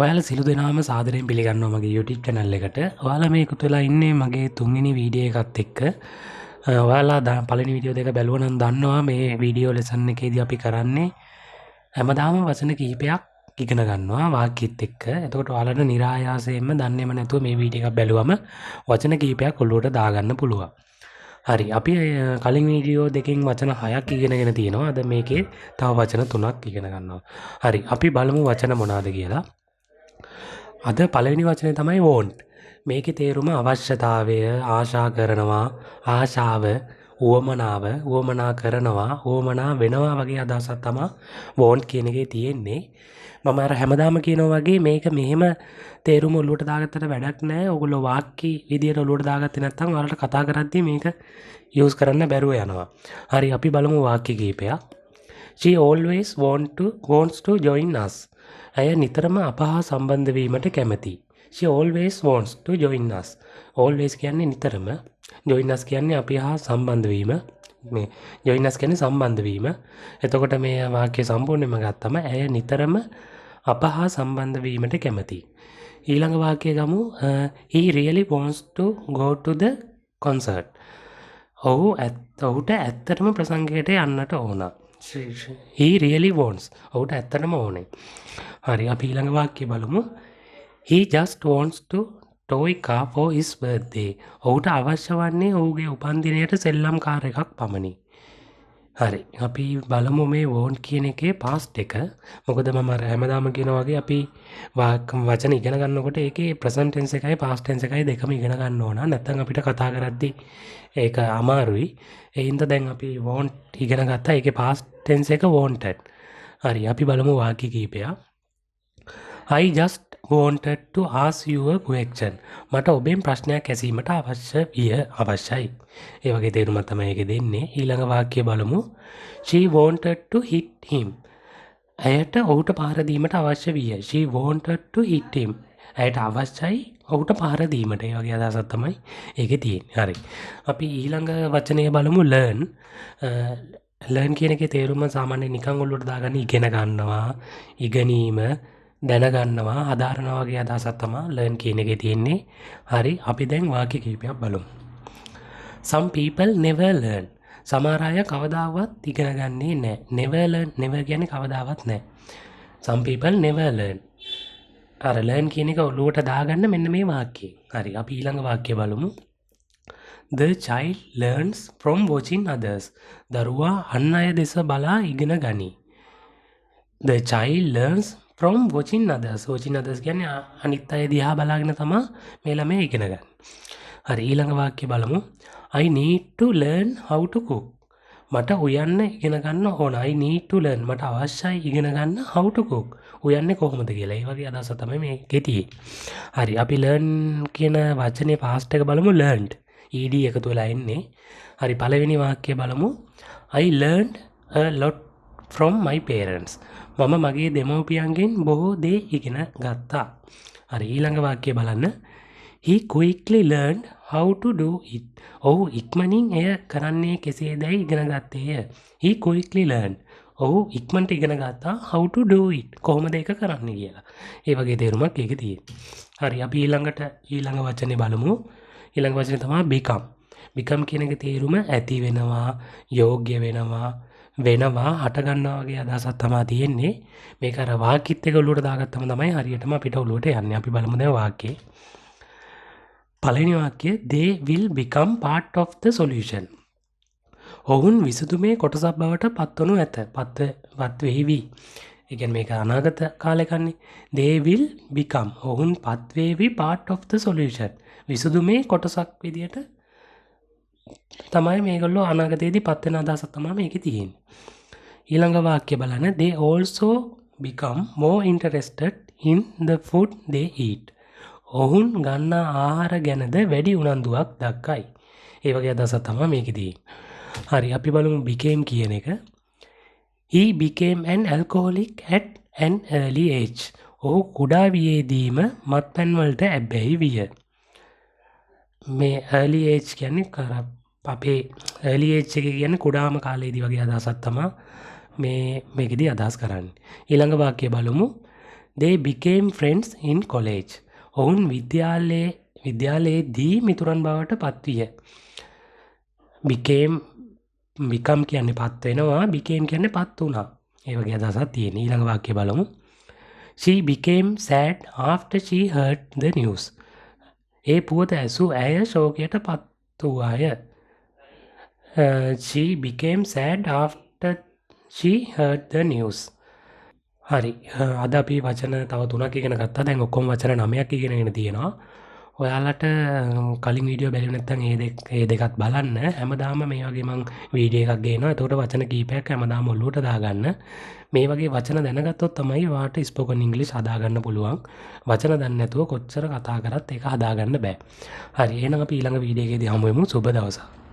ඔයාලා සියලු දෙනාම සාදරයෙන් පිළිගන්නවා මගේ YouTube channel එකට. ඔයාලා මේ එකතු වෙලා ඉන්නේ මගේ තුන්වෙනි වීඩියෝ එකත් එක්ක. ඔයාලා පළවෙනි වීඩියෝ දෙක බැලුවා නම් දන්නවා මේ වීඩියෝ ලෙසන් එකේදී අපි කරන්නේ හැමදාම වචන කිහිපයක් ඉගෙන ගන්නවා වාක්‍යත් එක්ක. එතකොට ඔයාලට નિરાයාසයෙන්ම දන්නේම නැතුව මේ වීඩියෝ එකක් බැලුවම වචන කිහිපයක් ඔළුවට දාගන්න පුළුවන්. හරි අපි කලින් වීඩියෝ දෙකෙන් වචන 6ක් ඉගෙනගෙන තියෙනවා. අද මේකේ තව වචන 3ක් ඉගෙන ගන්නවා. හරි අපි බලමු වචන මොනවාද කියලා. අද පළවෙනි වචනේ තමයි want. මේකේ තේරුම අවශ්‍යතාවය, ආශා කරනවා, ආශාව, උවමනාව, උවමනා කරනවා, උවමනා වෙනවා වගේ අදහසක් තමයි want කියන එකේ තියෙන්නේ. මම අර හැමදාම කියනවා වගේ මේක මෙහෙම තේරුම ඔලුවට දාගත්තට වැඩක් නැහැ. ඔයගොල්ලෝ වාක්‍ය විදියට ඔලුවට දාගත්තේ නැත්නම් ඔයාලට කතා කරද්දී මේක යූස් කරන්න බැරුව යනවා. හරි අපි බලමු වාක්‍ය කිහිපයක්. She always wants to join us. ඇය නිතරම අප හා සම්බන්ධ වීමට කැමැති. She always wants to join us. Always කියන්නේ නිතරම. Join us කියන්නේ අපි හා සම්බන්ධ වීම. මේ join us කියන්නේ සම්බන්ධ වීම. එතකොට මේ වාක්‍ය සම්පූර්ණයෙන්ම ගත්තම ඇය නිතරම අප හා සම්බන්ධ වීමට කැමැති. ඊළඟ වාක්‍යය ගමු. He really wants to go to the concert. ඔහුට ඇත්තටම ප්‍රසංගයට යන්නට ඕන. He really wants. ඔහුට ඇත්තටම ඕනේ. හරි අපි ඊළඟ වාක්‍ය බලමු. He just wants to toy car for his birthday. ඔහුට අවශ්‍ය වන්නේ ඔහුගේ උපන්දිනයට සෙල්ලම් කාර් එකක් පමණි. හරි අපි බලමු මේ want කියන එකේ past එක. මොකද මම හැමදාම කියනවා වගේ අපි වචන ඉගෙන ගන්නකොට ඒකේ present tense එකයි past tense එකයි දෙකම ඉගෙන ගන්න ඕන. නැත්නම් අපිට කතා කරද්දී ඒක අමාරුයි. ඒ හින්දා දැන් අපි want ඉගෙන ගත්තා. ඒකේ past tense එක wanted. හරි අපි බලමු වාක්‍ය කිහිපයක්. I just wanted to ask you a question. මට ඔබෙන් ප්‍රශ්නයක් ඇසීමට අවශ්‍යයි. ඒ වගේ තේරුමක් තමයි ඒකේ දෙන්නේ. ඊළඟ වාක්‍යය බලමු. She wanted to hit him. ඇයට ඔහුට පහර දීමට අවශ්‍ය විය. She wanted to hit him. ඇයට අවශ්‍යයි ඔහුට පහර දීමට. ඒ වගේ අදහසක් තමයි ඒකේ තියෙන්නේ. හරි. අපි ඊළඟ වචනය බලමු learn. learn කියන එකේ තේරුම සාමාන්‍යයෙන් නිකන් ඔළුවට දාගන්න ඉගෙන ගන්නවා, ඉගෙනීම දැනගන්නවා, හදාරනවා වගේ අදහසක් තමයි learn කියන එකේ තියෙන්නේ. හරි අපි දැන් වාක්‍ය කිහිපයක් බලමු. Some people never learn. සමහර අය කවදාවත් ඉගෙන ගන්නේ නැහැ. Never learn, never කියන්නේ කවදාවත් නැහැ. Some people never learn. අර learn කියන එක ඔළුවට දාගන්න මෙන්න මේ වාක්‍යය. හරි අපි ඊළඟ වාක්‍ය බලමු. The child learns from watching others. දරුවා අන් අය දෙස බලා ඉගෙන ගනී. The child learns from watching others. Watching others කියන්නේ අනිත් අය දිහා බලාගෙන තමයි මේ ළමයා ඉගෙන ගන්න. හරි ඊළඟ වාක්‍ය බලමු. I need to learn how to cook. මට උයන්න ඉගෙන ගන්න ඕන. I need to learn. මට අවශ්‍යයි ඉගෙන ගන්න how to cook. උයන්නේ කොහොමද කියලා. ඒ වගේ අදහස තමයි මේකේ තියෙන්නේ. හරි අපි learn කියන වචනේ past එක බලමු learned. ed එකතු වෙලා එන්නේ. හරි පළවෙනි වාක්‍යය බලමු. I learned a lot from my parents. මම මගේ දෙමව්පියන්ගෙන් බොහෝ දේ ඉගෙන ගත්තා. හරි ඊළඟ වාක්‍යය බලන්න. He quickly learned how to do it. ඔහු ඉක්මනින් එය කරන්නේ කෙසේදැයි ඉගෙන ගත්තේය. He quickly learned. ඔහු ඉක්මනට ඉගෙන ගත්තා how to do it. කොහොමද ඒක කරන්නේ කියලා. ඒ වගේ තේරුමක් ඒකේ තියෙනවා. හරි අපි ඊළඟ වචනේ බලමු. ඊළඟ වචනේ තමයි become. become කියන එකේ තේරුම ඇති වෙනවා, යෝග්‍ය වෙනවා, හට ගන්නවා වගේ අදහසක් තමයි තියෙන්නේ. මේක අර වාක්‍යත් එක ඔලුවට දාගත්තම තමයි හරියටම අපිට ඔලුවට යන්නේ. අපි බලමු දැන් වාක්‍යය. පළවෙනි වාක්‍යය they will become part of the solution. ඔවුන් විසඳුමේ කොටසක් බවට පත්වනු ඇත. පත් වේවි. ඒ කියන්නේ මේක අනාගත කාලෙකන්නේ. they will become. ඔවුන් පත් වේවි part of the solution. විසඳුමේ කොටසක් විදියට තමයි මේගොල්ලෝ අනාගතයේදී පත් වෙන අදහසක් තමයි මේකේ තියෙන්නේ. ඊළඟ වාක්‍ය බලන්න. they also become more interested in the food they eat. ඔවුන් ගන්න ආහාර ගැනද වැඩි උනන්දුවක් දක්වයි. ඒ වගේ අදහසක් තමයි මේකේ තියෙන්නේ. හරි අපි බලමු became කියන එක. he became an alcoholic at an early age. ඔහු කුඩා වියේදීම මත්පැන් වලට ඇබ්බැහි විය. මේ early age කියන්නේ අපේ early age එක කියන්නේ කුඩාම කාලයේදී වගේ අදහසක් තමයි මේකෙදී අදහස් කරන්නේ. ඊළඟ වාක්‍යය බලමු. they became friends in college. ඔවුන් විද්‍යාලයේදී මිතුරන් බවට පත්විය. become කියන්නේ පත් වෙනවා, became කියන්නේ පත් වුණා. ඒ වගේ අදහසක් තියෙන. ඊළඟ වාක්‍යය බලමු. She became sad after she heard the news. ඒ පුවත ඇසූ ඇය ශෝකයට පත් වූවාය. She became sad after she heard the news. හරි. අද අපි වචන තව 3ක් ඉගෙන ගත්තා. දැන් ඔක්කොම වචන 9ක් ඉගෙනගෙන තියෙනවා. ඔයාලට කලින් වීඩියෝ බැලුවේ නැත්නම් ඒ දෙකත් බලන්න. හැමදාම මේ වගේ මම වීඩියෝ එකක් ගේනවා. එතකොට වචන කීපයක් හැමදාම ඔළුවට දාගන්න. මේ වගේ වචන දැනගත්තොත් තමයි ඔයාලට ස්පෝකන් ඉංග්‍රීසි හදාගන්න පුළුවන්. වචන දන්නේ නැතුව කොච්චර කතා කරත් ඒක හදාගන්න බෑ. හරි. එහෙනම් අපි ඊළඟ වීඩියෝ එකේදී හමු වෙමු. සුබ දවසක්.